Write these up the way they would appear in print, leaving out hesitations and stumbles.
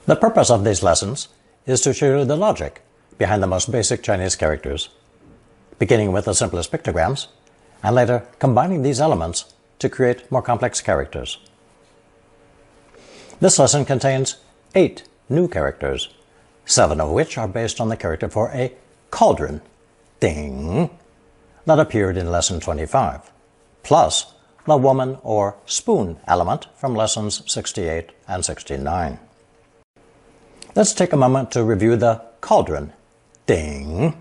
The purpose of these lessons is to show you the logic behind the most basic Chinese characters, beginning with the simplest pictograms, and later combining these elements to create more complex characters. This lesson contains 8 new characters, 7 of which are based on the character for a cauldron, Ding, that appeared in Lesson 25, plus the woman or spoon element from Lessons 68 and 69. Let's take a moment to review the cauldron, Ding.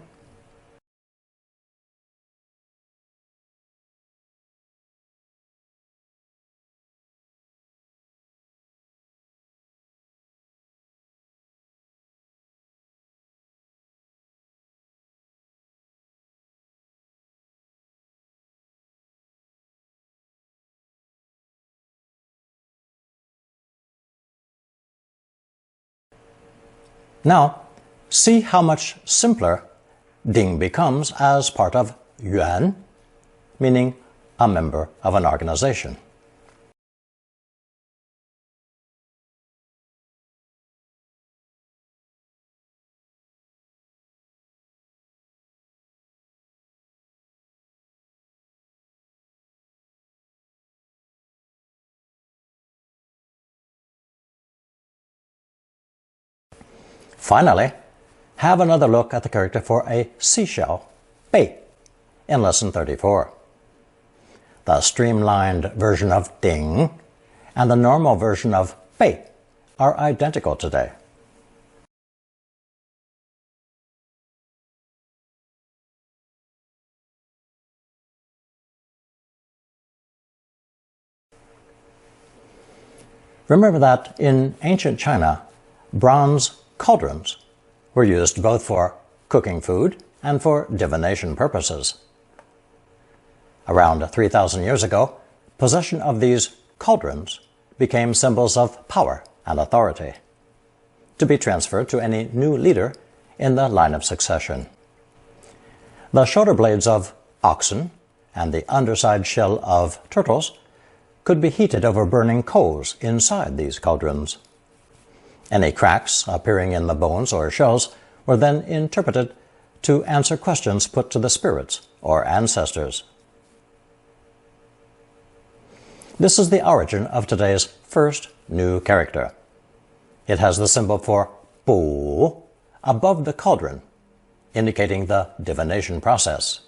Now, see how much simpler Ding becomes as part of yuan, meaning a member of an organization. Finally, have another look at the character for a seashell, bei, in Lesson 34. The streamlined version of Ding and the normal version of bei are identical today. Remember that in ancient China, bronze cauldrons were used both for cooking food and for divination purposes. Around 3,000 years ago, possession of these cauldrons became symbols of power and authority, to be transferred to any new leader in the line of succession. The shoulder blades of oxen and the underside shell of turtles could be heated over burning coals inside these cauldrons. Any cracks appearing in the bones or shells were then interpreted to answer questions put to the spirits or ancestors. This is the origin of today's first new character. It has the symbol for bu above the cauldron, indicating the divination process.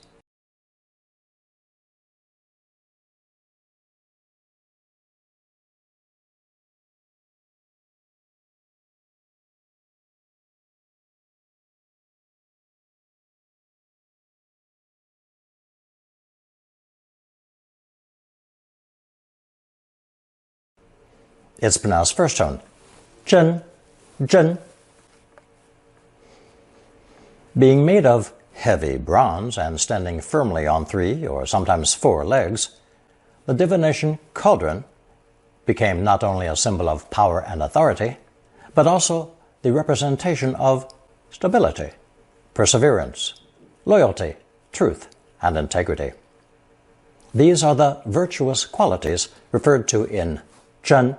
It's pronounced first tone, zhen, zhen. Being made of heavy bronze and standing firmly on 3 or sometimes 4 legs, the divination cauldron became not only a symbol of power and authority, but also the representation of stability, perseverance, loyalty, truth, and integrity. These are the virtuous qualities referred to in zhen.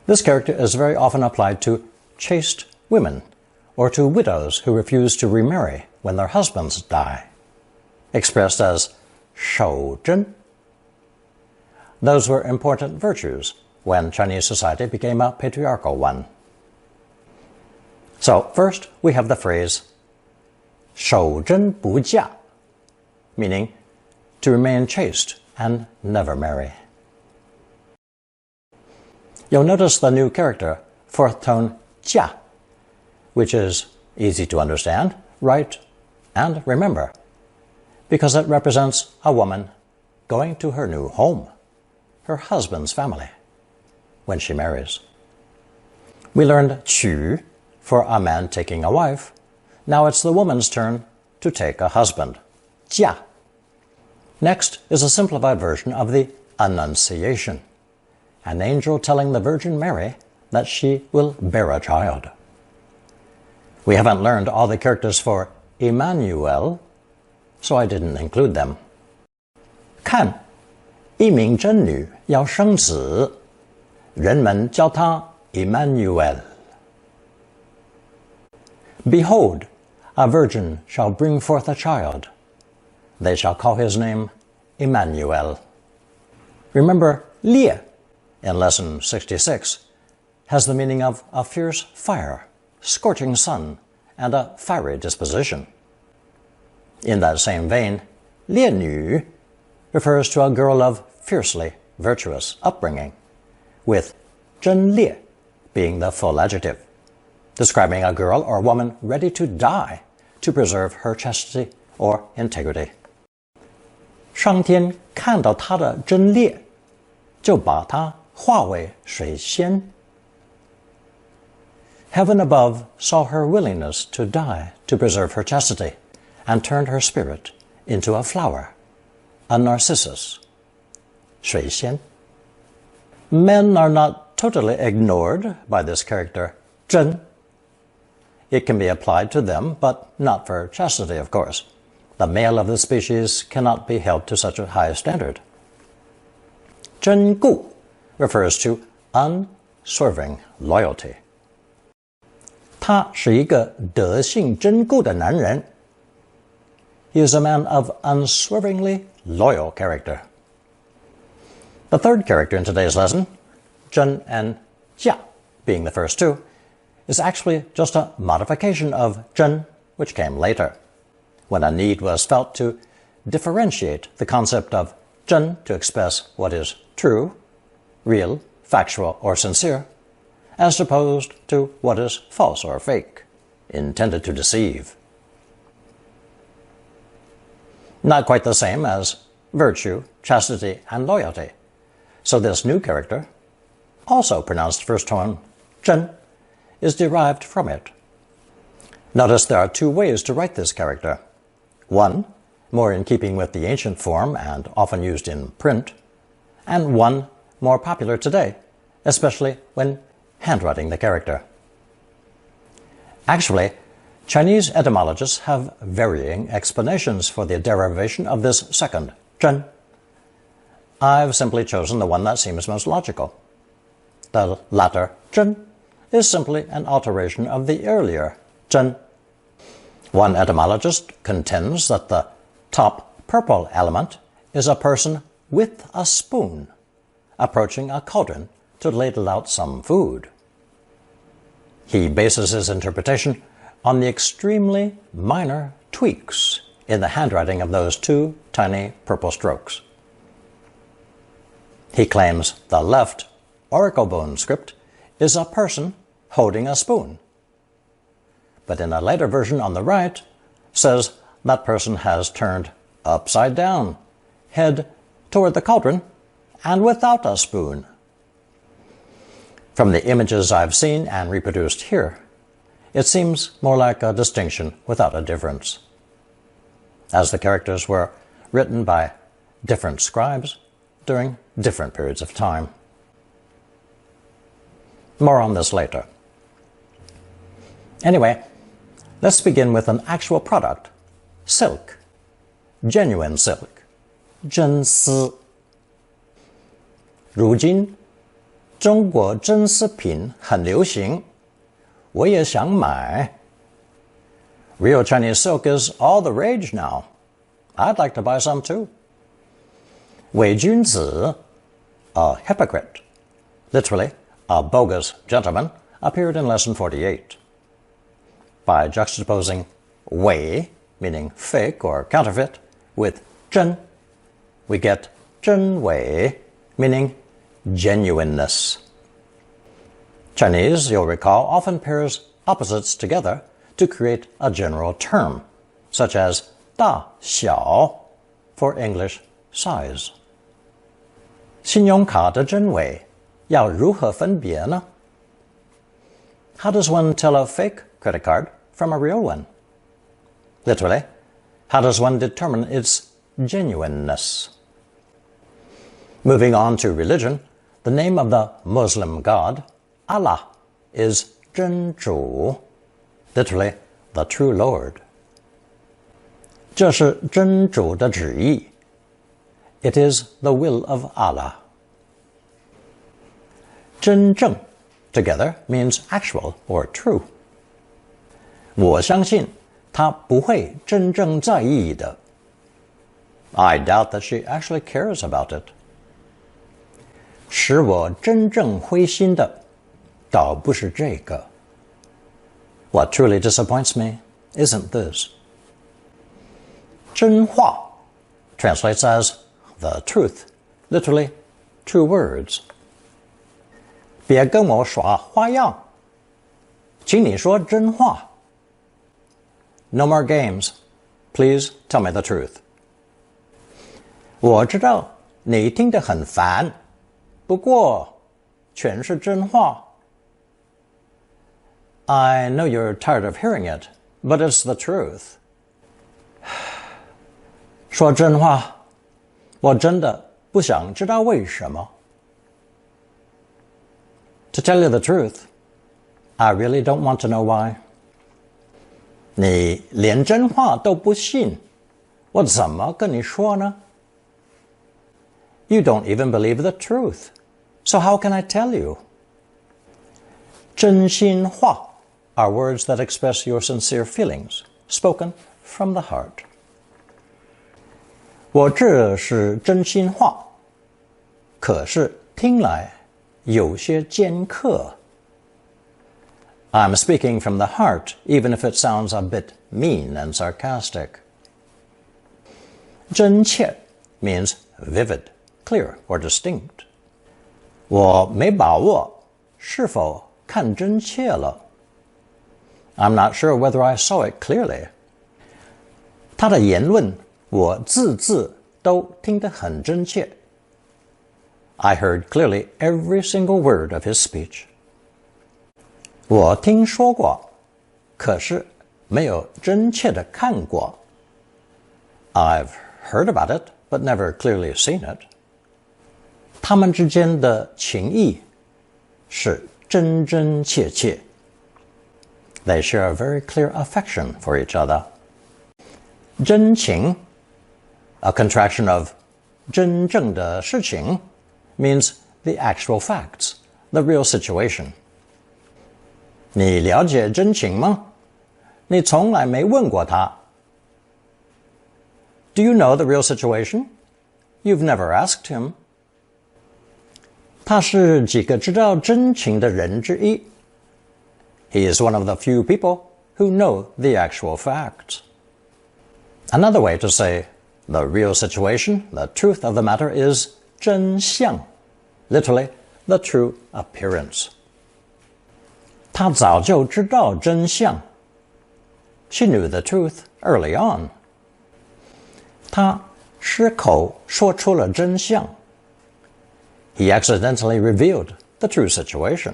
This character is very often applied to chaste women or to widows who refuse to remarry when their husbands die, expressed as shou zhen. Those were important virtues when Chinese society became a patriarchal one. So first we have the phrase shou zhen bu jia, meaning to remain chaste and never marry. You'll notice the new character, fourth tone jia, which is easy to understand, write, and remember, because it represents a woman going to her new home, her husband's family, when she marries. We learned qu for a man taking a wife. Now it's the woman's turn to take a husband, jia. Next is a simplified version of the Annunciation, an angel telling the Virgin Mary that she will bear a child. We haven't learned all the characters for Emmanuel, so I didn't include them. 看，一名真女要生子，人们叫她 Emmanuel. Behold, a virgin shall bring forth a child. They shall call his name Emmanuel. Remember, 烈 in lesson 66 has the meaning of a fierce fire, scorching sun, and a fiery disposition. In that same vein, 烈女 refers to a girl of fiercely virtuous upbringing, with 贞烈 being the full adjective, describing a girl or woman ready to die to preserve her chastity or integrity. 上天看到她的贞烈，就把她化为水仙。Heaven above saw her willingness to die to preserve her chastity, and turned her spirit into a flower, a narcissus. 水仙. Men are not totally ignored by this character, 贞. It can be applied to them, but not for chastity, of course. The male of the species cannot be held to such a high standard. 贞固 refers to unswerving loyalty. 他是一个德性贞固的男人. He is a man of unswervingly loyal character. The third character in today's lesson, 贞 and 嫁 being the first two, is actually just a modification of 贞, which came later, when a need was felt to differentiate the concept of 贞 to express what is true, real, factual, or sincere, as opposed to what is false or fake, intended to deceive. Not quite the same as virtue, chastity, and loyalty. So this new character, also pronounced first tone 贞, is derived from it. Notice there are two ways to write this character. One, more in keeping with the ancient form and often used in print, and one more popular today, especially when handwriting the character. Actually, Chinese etymologists have varying explanations for the derivation of this second, 贞. I've simply chosen the one that seems most logical. The latter, 贞, is simply an alteration of the earlier, 贞. One etymologist contends that the top purple element is a person with a spoon, approaching a cauldron to ladle out some food. He bases his interpretation on the extremely minor tweaks in the handwriting of those two tiny purple strokes. He claims the left oracle bone script is a person holding a spoon, but in a later version on the right says that person has turned upside down, head toward the cauldron, and without a spoon. From the images I've seen and reproduced here, it seems more like a distinction without a difference, as the characters were written by different scribes during different periods of time. More on this later. Anyway, let's begin with an actual product, silk, genuine silk, 真丝. 如今中国真丝品很流行，我也想买. Real Chinese silk is all the rage now. I'd like to buy some too. 伪君子, a hypocrite, literally a bogus gentleman, appeared in lesson 48. By juxtaposing 伪, meaning fake or counterfeit, with 真, we get 真伪, meaning genuineness. Chinese, you'll recall, often pairs opposites together to create a general term, such as 大小 for English size. 信用卡的真伪要如何分别呢? How does one tell a fake credit card from a real one? Literally, how does one determine its genuineness? Moving on to religion, the name of the Muslim god, Allah, is 真主, literally, the true Lord. 这是真主的旨意. It is the will of Allah. 真正 together means actual or true. 我相信她不会真正在意的。I doubt that she actually cares about it. 使我真正灰心的倒不是这个。What truly disappoints me isn't this. 真话 translates as the truth, literally, true words. 别跟我耍花样，请你说真话。No more games. Please tell me the truth. 我知道你听得很烦，不过全是真话。I know you're tired of hearing it, but it's the truth. 说真话，我真的不想知道为什么。To tell you the truth, I really don't want to know why. 你连真话都不信，我怎么跟你说呢？ You don't even believe the truth, so how can I tell you? 真心话 are words that express your sincere feelings, spoken from the heart. 我这是真心话，可是听来有些尖刻。I'm speaking from the heart, even if it sounds a bit mean and sarcastic. 真切 means vivid, clear, or distinct. 我没把握是否看真切了。I'm not sure whether I saw it clearly. 他的言论我字字都听得很真切。I heard clearly every single word of his speech. 我听说过，可是没有真切地看过。I've heard about it, but never clearly seen it. 他们之间的情谊是真真切切。They share a very clear affection for each other. 真情 a contraction of 真正的事情 means the actual facts, the real situation. 你了解真情吗？你从来没问过他。Do you know the real situation? You've never asked him. 他是几个知道真情的人之一。He is one of the few people who know the actual facts. Another way to say the real situation, the truth of the matter, is 真相, literally, the true appearance. 他早就知道真相。She knew the truth early on. 他失口说出了真相。He accidentally revealed the true situation.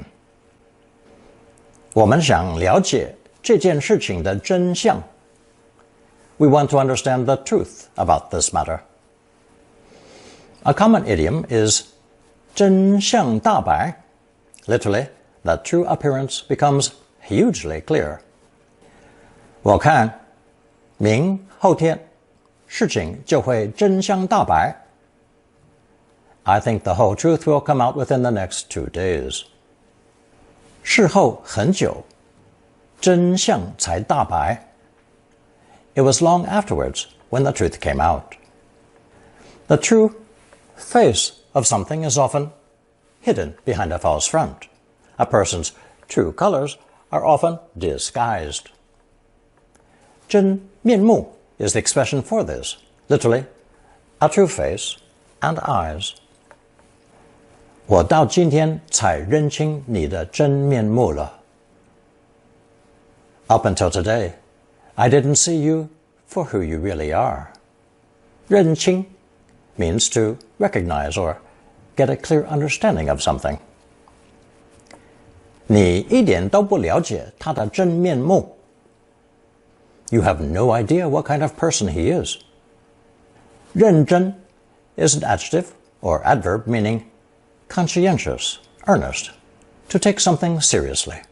我们想了解这件事情的真相。We want to understand the truth about this matter. A common idiom is 真相大白. Literally, the true appearance becomes hugely clear. 我看明后天事情就会真相大白。I think the whole truth will come out within the next 2 days. 事后很久，真相才大白。It was long afterwards when the truth came out. The true face of something is often hidden behind a false front. A person's true colors are often disguised. 真面目 is the expression for this, literally, a true face and eyes. 我到今天才认清你的真面目了。Up until today, I didn't see you for who you really are. 认清 means to recognize or get a clear understanding of something. 你一点都不了解他的真面目。You have no idea what kind of person he is. 认真 is an adjective or adverb meaning conscientious, earnest, to take something seriously.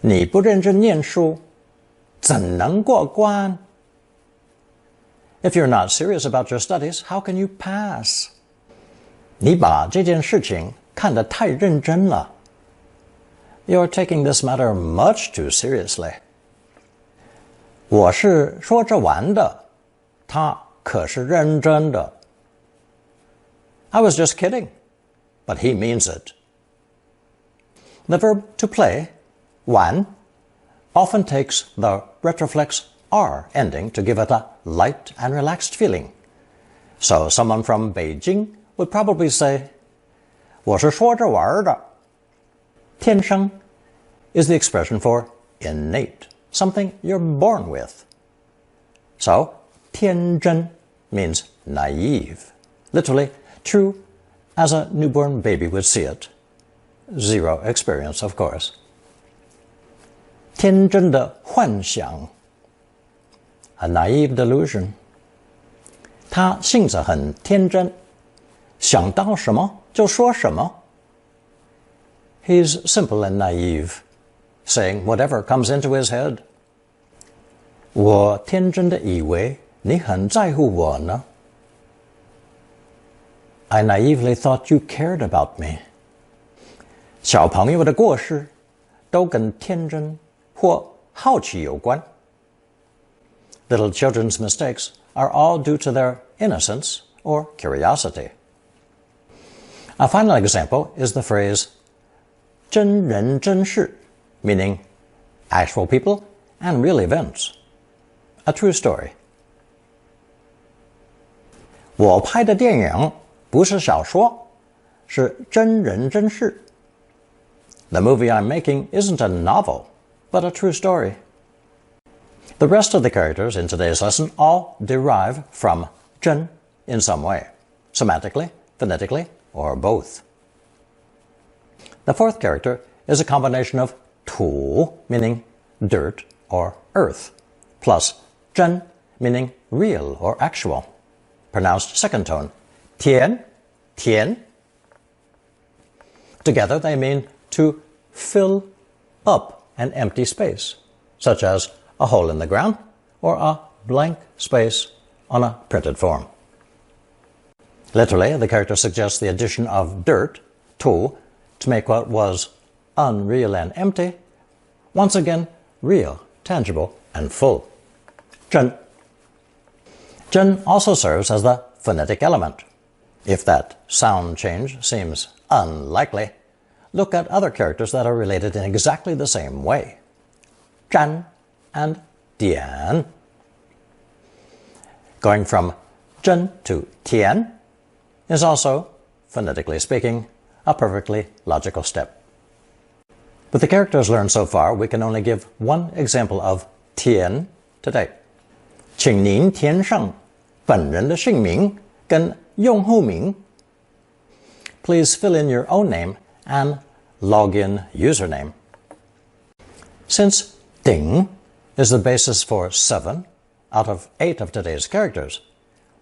你不认真念书，怎能过关？ If you're not serious about your studies, how can you pass? 你把这件事情看得太认真了. You're taking this matter much too seriously. 我是说着玩的，他可是认真的. I was just kidding, but he means it. The verb to play, 玩, often takes the retroflex R ending to give it a light and relaxed feeling. So someone from Beijing would probably say, 我是说着玩的. 天生 is the expression for innate, something you're born with. So, 天真 means naive, literally true as a newborn baby would see it. Zero experience, of course. 天真的幻想 a naive delusion. 他性子很天真，想到什么就说什么. He's simple and naive, saying whatever comes into his head. 我天真的以为你很在乎我呢. I naively thought you cared about me. 小朋友的过失都跟天真或好奇有关. Little children's mistakes are all due to their innocence or curiosity. A final example is the phrase 真人真事, meaning actual people and real events. A true story. 我拍的电影不是小说，是真人真事. The movie I'm making isn't a novel, but a true story. The rest of the characters in today's lesson all derive from 真 in some way, semantically, phonetically, or both. The fourth character is a combination of 土, meaning dirt or earth, plus 真, meaning real or actual, pronounced second tone, 田, 田. Together they mean to fill up an empty space, such as a hole in the ground or a blank space on a printed form. Literally, the character suggests the addition of dirt, 土, to make what was unreal and empty once again real, tangible, and full. 真. 真 also serves as the phonetic element. If that sound change seems unlikely, look at other characters that are related in exactly the same way. 沾 and 点. Going from 真 to 田 is also, phonetically speaking, a perfectly logical step. With the characters learned so far, we can only give one example of 田 today. 请您填上本人的姓名跟用户名. Please fill in your own name and login username. Since 鼎 is the basis for 7 out of 8 of today's characters,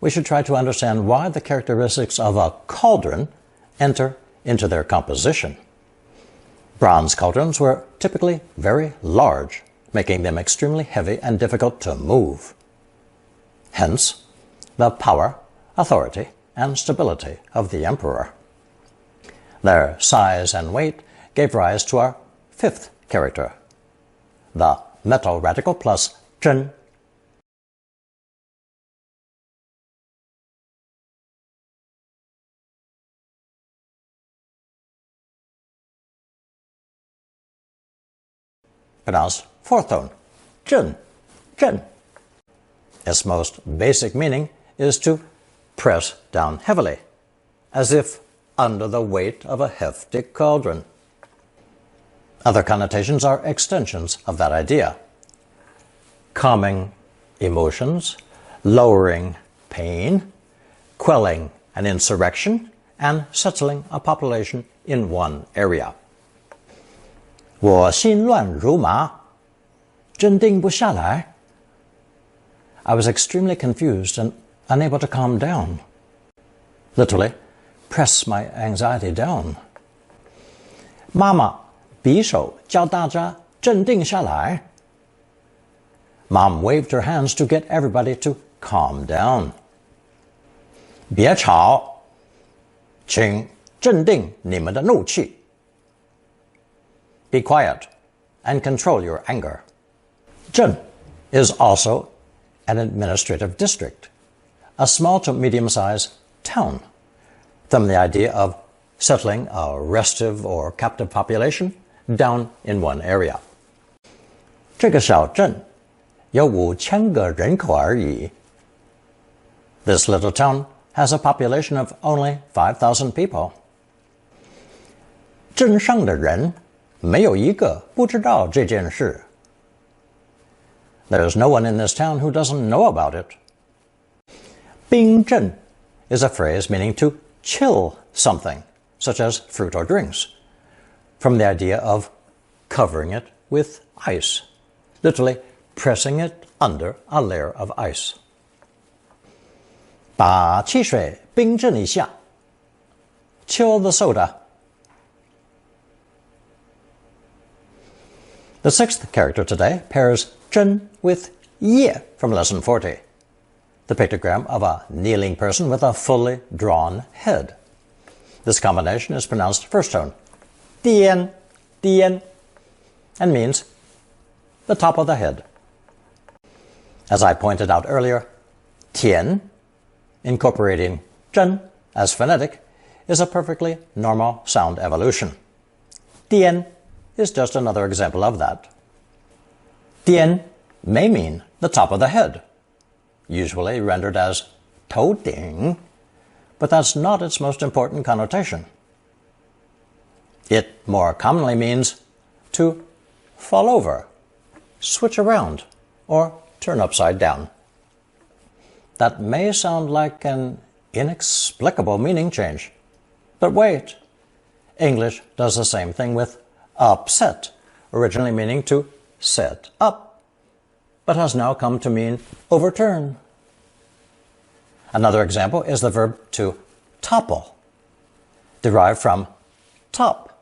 we should try to understand why the characteristics of a cauldron enter into their composition. Bronze cauldrons were typically very large, making them extremely heavy and difficult to move. Hence, the power, authority, and stability of the emperor. Their size and weight gave rise to our fifth character, the metal radical plus 真. Pronounced fourth tone, 真, 真. Its most basic meaning is to press down heavily, as if under the weight of a hefty cauldron. Other connotations are extensions of that idea. Calming emotions, lowering pain, quelling an insurrection, and settling a population in one area. 我心乱如麻，镇定不下来. I was extremely confused and unable to calm down. Literally, press my anxiety down. 妈妈匕首教大家镇定下来. Mom waved her hands to get everybody to calm down. 别吵，请镇定你们的怒气. Be quiet and control your anger. 镇 is also an administrative district, a small to medium-sized town, from the idea of settling a restive or captive population down in one area. 这个小镇有5000个人口而已. This little town has a population of only 5,000 people. 镇上的人没有一个不知道这件事. There is no one in this town who doesn't know about it. 冰镇 is a phrase meaning to chill something, such as fruit or drinks, from the idea of covering it with ice, literally pressing it under a layer of ice. 把汽水冰镇一下. Chill the soda. The sixth character today pairs 真 with 也 from lesson 40, the pictogram of a kneeling person with a fully drawn head. This combination is pronounced first tone, 颠, 颠, and means the top of the head. As I pointed out earlier, 田, incorporating 真 as phonetic, is a perfectly normal sound evolution. 颠 is just another example of that. 颠 may mean the top of the head, usually rendered as 头顶, but that's not its most important connotation. It more commonly means to fall over, switch around, or turn upside down. That may sound like an inexplicable meaning change. But wait, English does the same thing with upset, originally meaning to set up, but has now come to mean overturn. Another example is the verb to topple, derived from top,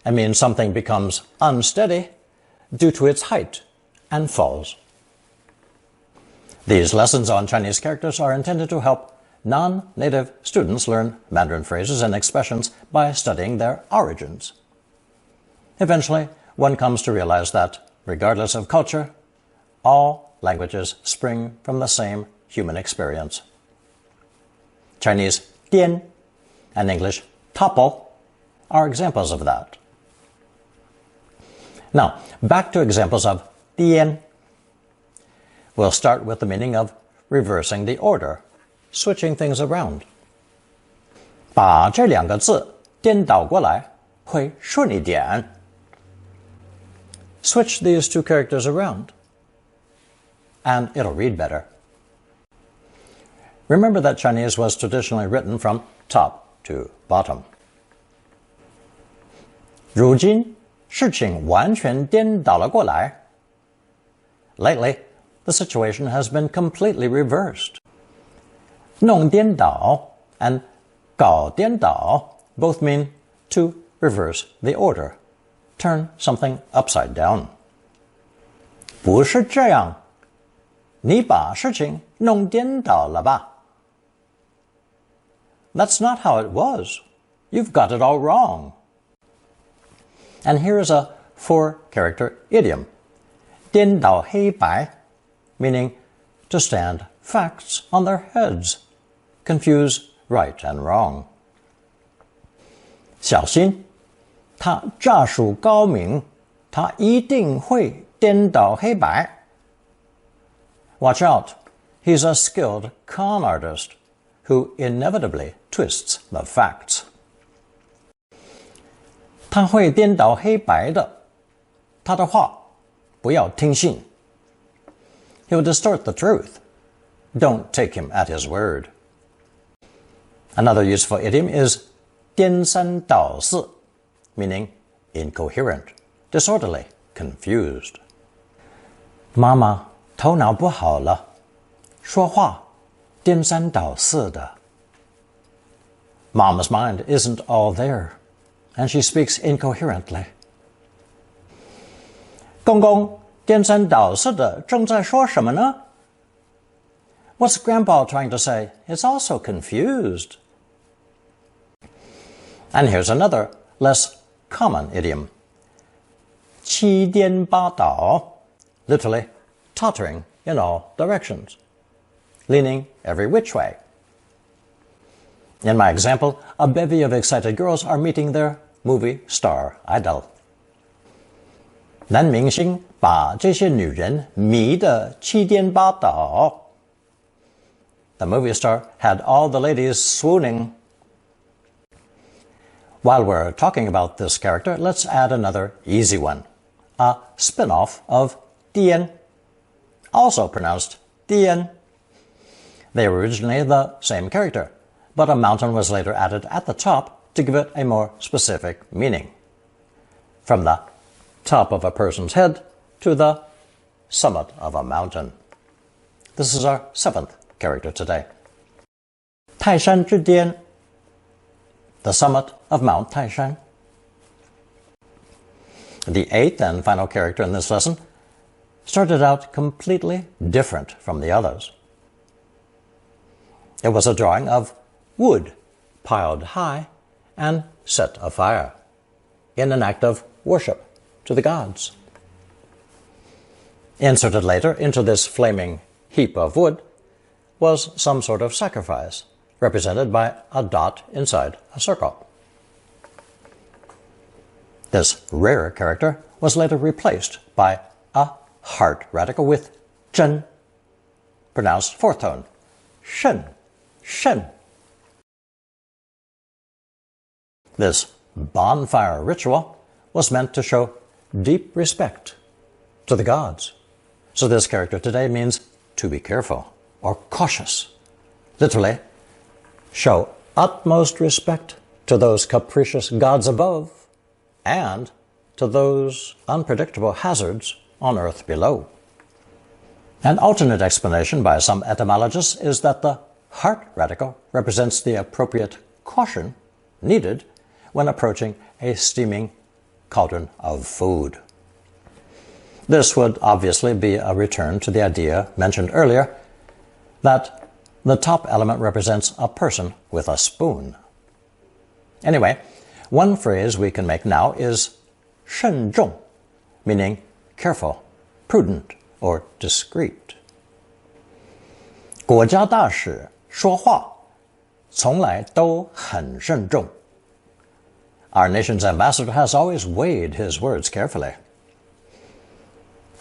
and means something becomes unsteady due to its height and falls. These lessons on Chinese characters are intended to help non-native students learn Mandarin phrases and expressions by studying their origins. Eventually, one comes to realize that, regardless of culture, all languages spring from the same human experience. Chinese 颠 and English topple are examples of that. Now, back to examples of 颠. We'll start with the meaning of reversing the order, switching things around. 把这两个字颠倒过来会顺一点. Switch these two characters around, and it'll read better. Remember that Chinese was traditionally written from top to bottom. 如今事情完全颠倒了过来. Lately, the situation has been completely reversed. 弄颠倒 and 搞颠倒 both mean to reverse the order, turn something upside down. 不是这样，你把事情弄颠倒了吧? That's not how it was. You've got it all wrong. And here is a 4-character idiom, 颠倒黑白, meaning to stand facts on their heads, confuse right and wrong. 小心，他诈术高明，他一定会颠倒黑白. Watch out, he's a skilled con artist who inevitably twists the facts. 他会颠倒黑白的，他的话不要听信. He'll distort the truth. Don't take him at his word. Another useful idiom is 颠三倒四, meaning incoherent, disorderly, confused. 妈妈头脑不好了，说话颠三倒四的. Mom's mind isn't all there, and she speaks incoherently. 公公颠三倒四的正在说什么呢? What's Grandpa trying to say? It's all so confused. And here's another, less common idiom. 七颠八倒, literally tottering in all directions, leaning every which way. In my example, a bevy of excited girls are meeting their movie star idol. 男明星把这些女人迷得七颠八倒. The movie star had all the ladies swooning. While we're talking about this character, let's add another easy one, a spin-off of 颠, also pronounced 颠. They were originally the same character, but a mountain was later added at the top to give it a more specific meaning. From the top of a person's head to the summit of a mountain. This is our 7th character today. 泰山之巅, the summit of Mount Taishan. The 8th and final character in this lesson started out completely different from the others. It was a drawing of wood piled high and set afire in an act of worship to the gods. Inserted later into this flaming heap of wood was some sort of sacrifice, represented by a dot inside a circle. This rarer character was later replaced by a heart radical with 真, pronounced fourth tone, 肾, 肾. This bonfire ritual was meant to show deep respect to the gods. So this character today means to be careful or cautious. Literally, show utmost respect to those capricious gods above and to those unpredictable hazards on earth below. An alternate explanation by some etymologists is that the heart radical represents the appropriate caution needed when approaching a steaming cauldron of food. This would obviously be a return to the idea mentioned earlier that the top element represents a person with a spoon. Anyway, one phrase we can make now is 慎重, meaning careful, prudent, or discreet. 国家大使说话从来都很慎重. Our nation's ambassador has always weighed his words carefully.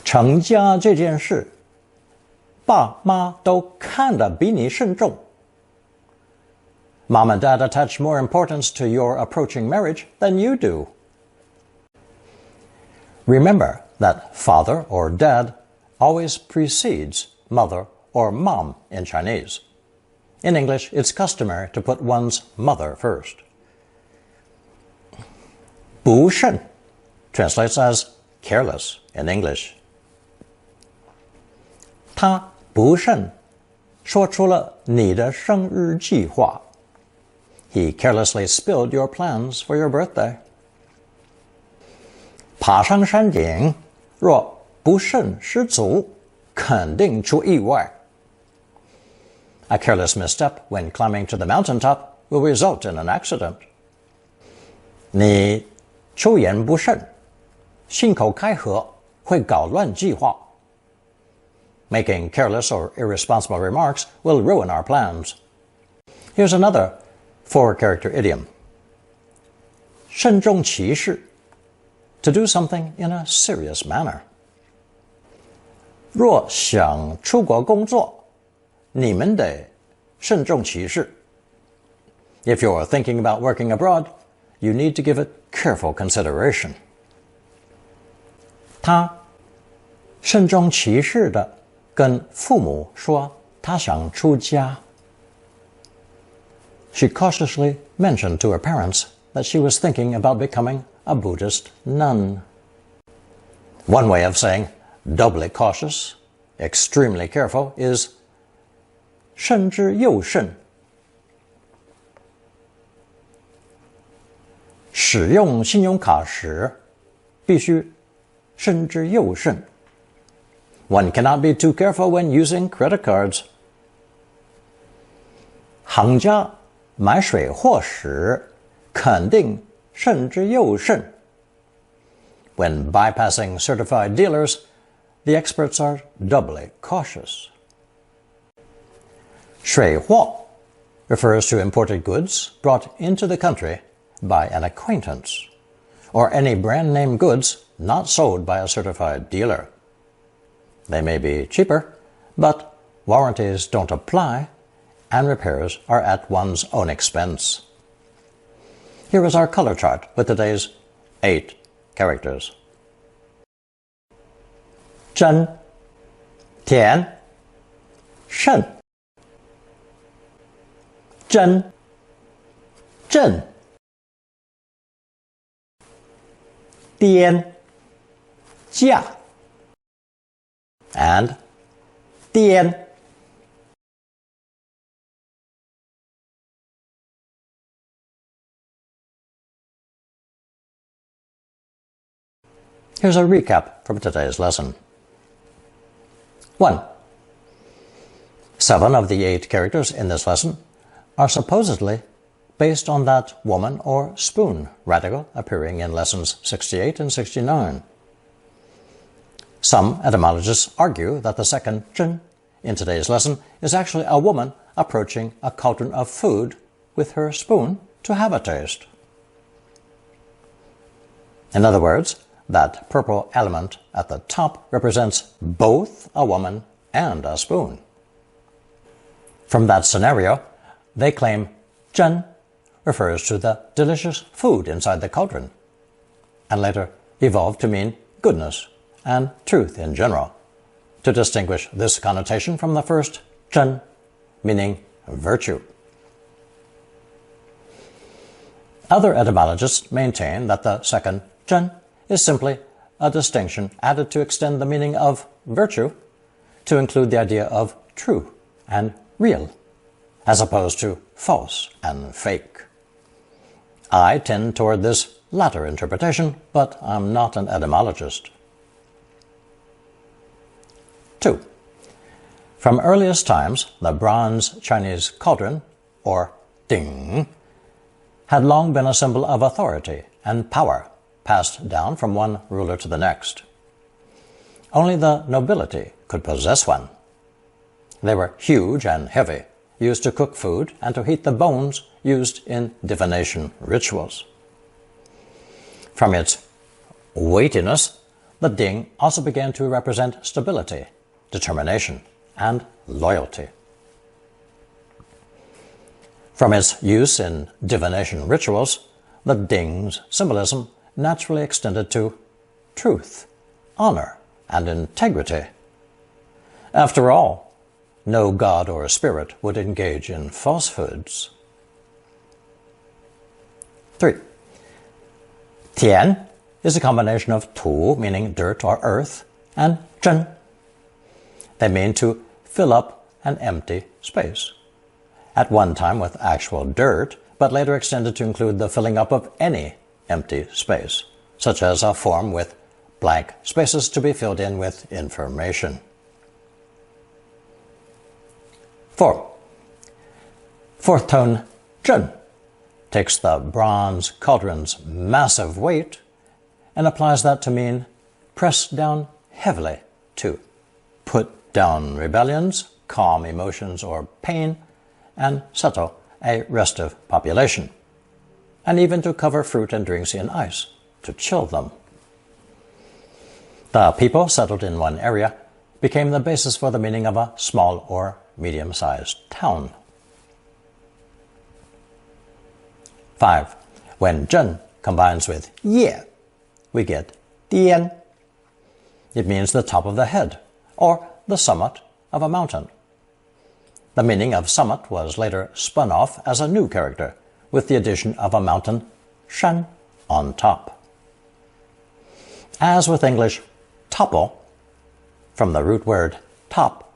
成家这件事，爸妈都看得比你慎重. Mom and Dad attach more importance to your approaching marriage than you do. Remember that father or dad always precedes mother or mom in Chinese. In English, it's customary to put one's mother first. 不慎 translates as careless in English. 他不慎说出了你的生日计划. He carelessly spilled your plans for your birthday. 爬上山顶，若不慎失足，肯定出意外. A careless misstep when climbing to the mountaintop will result in an accident. 你出言不慎，信口开河，会搞乱计划. Making careless or irresponsible remarks will ruin our plans. Here's another 4-character idiom. 慎重其事, to do something in a serious manner. 若想出国工作，你们得慎重其事. If you're thinking about working abroad, you need to give it careful consideration. 他慎重其事地跟父母说他想出家. She cautiously mentioned to her parents that she was thinking about becoming a Buddhist nun. One way of saying doubly cautious, extremely careful, is 慎之又慎. 使用信用卡时，必须慎之又慎. One cannot be too careful when using credit cards. 行家买水货时，肯定慎之又慎. When bypassing certified dealers, the experts are doubly cautious. 水货 refers to imported goods brought into the country by an acquaintance, or any brand-name goods not sold by a certified dealer. They may be cheaper, but warranties don't apply, and repairs are at one's own expense. Here is our color chart with today's 8 characters. 真, 甜, 慎, 真, 正, 颠, 价, and 颠. Here's a recap from today's lesson. 1. 7 of the 8 characters in this lesson are supposedly based on that woman or spoon radical appearing in lessons 68 and 69. Some etymologists argue that the second 真 in today's lesson is actually a woman approaching a cauldron of food with her spoon to have a taste. In other words, that purple element at the top represents both a woman and a spoon. From that scenario, they claim 真 refers to the delicious food inside the cauldron, and later evolved to mean goodness and truth in general, to distinguish this connotation from the first 真, meaning virtue. Other etymologists maintain that the second 真 is simply a distinction added to extend the meaning of virtue to include the idea of true and real, as opposed to false and fake. I tend toward this latter interpretation, but I'm not an etymologist. 2. From earliest times, the bronze Chinese cauldron, or鼎, had long been a symbol of authority and power, passed down from one ruler to the next. Only the nobility could possess one. They were huge and heavy, used to cook food and to heat the bones used in divination rituals. From its weightiness, the Ding also began to represent stability, determination, and loyalty. From its use in divination rituals, the Ding's symbolism naturally extended to truth, honor, and integrity. After all, no god or spirit would engage in falsehoods. 3. 田 is a combination of tu, meaning dirt or earth, and 真. They mean to fill up an empty space, at one time with actual dirt, but later extended to include the filling up of any empty space, such as a form with blank spaces to be filled in with information. 4. Fourth tone 真 takes the bronze cauldron's massive weight and applies that to mean press down heavily, to put down rebellions, calm emotions or pain, and settle a restive population, and even to cover fruit and drinks in ice, to chill them. The people settled in one area became the basis for the meaning of a small or medium-sized town. 5. When 真 combines with 业, we get 颠. It means the top of the head, or the summit of a mountain. The meaning of summit was later spun off as a new character, with the addition of a mountain, 山, on top. As with English topple, from the root word top,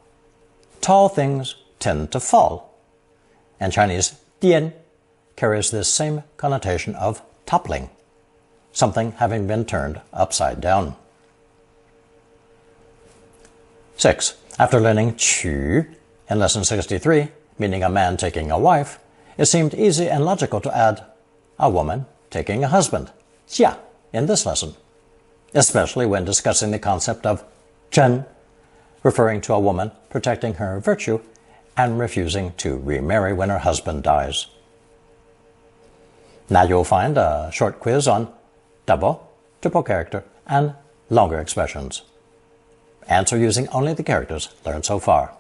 tall things tend to fall, and Chinese 颠 carries this same connotation of toppling, something having been turned upside down. 6. After learning 娶 in lesson 63, meaning a man taking a wife, it seemed easy and logical to add a woman taking a husband, 嫁, in this lesson, especially when discussing the concept of 贞, referring to a woman protecting her virtue and refusing to remarry when her husband dies. Now you'll find a short quiz on double, triple character, and longer expressions. Answer using only the characters learned so far.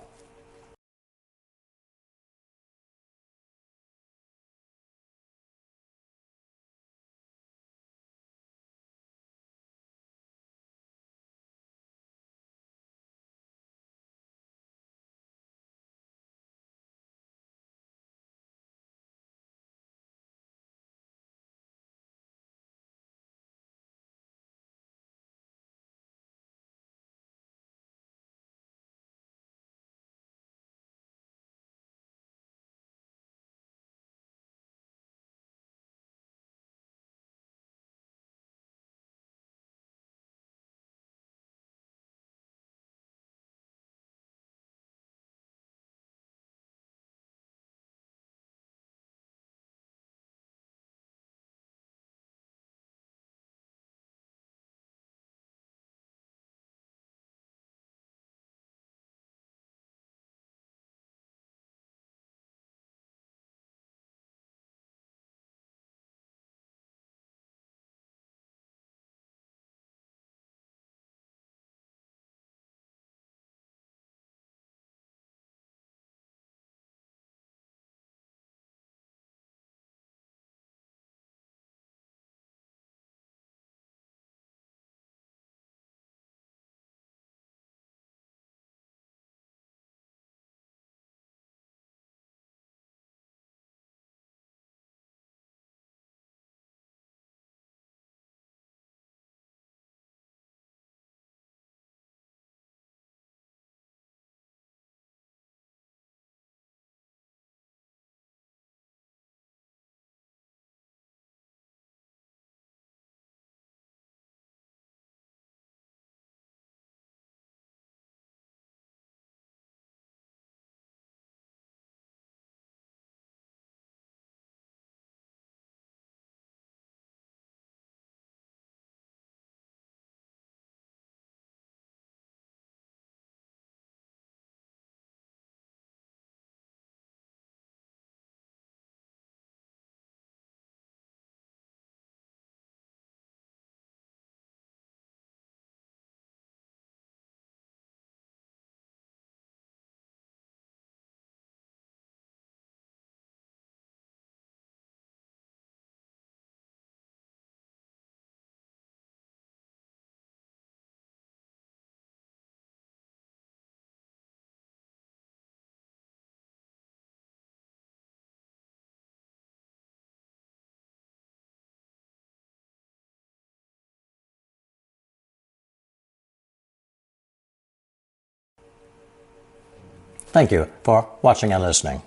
Thank you for watching and listening.